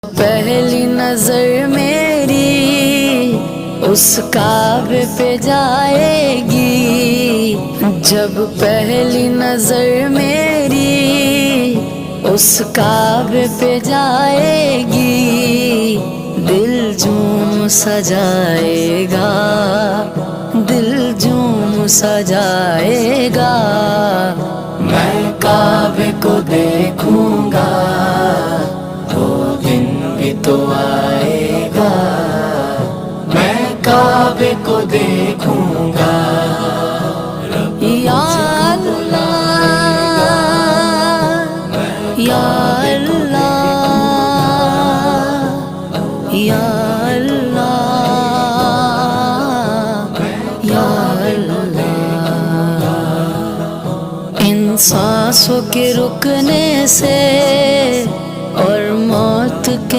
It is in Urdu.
پہلی نظر میری اس کعبے پہ جائے گی، جب پہلی نظر میری اس کعبے پہ جائے گی، دل جھوم سجائے گا، دل جھوم سجائے گا۔ میں کعبے کو دیکھوں گا، وہ دن بھی تو آئے گا، میں کعبے کو دیکھوں گا۔ یا اللہ یا اللہ یا اللہ یا اللہ۔ ان سانسوں کے رکنے سے اور موت کے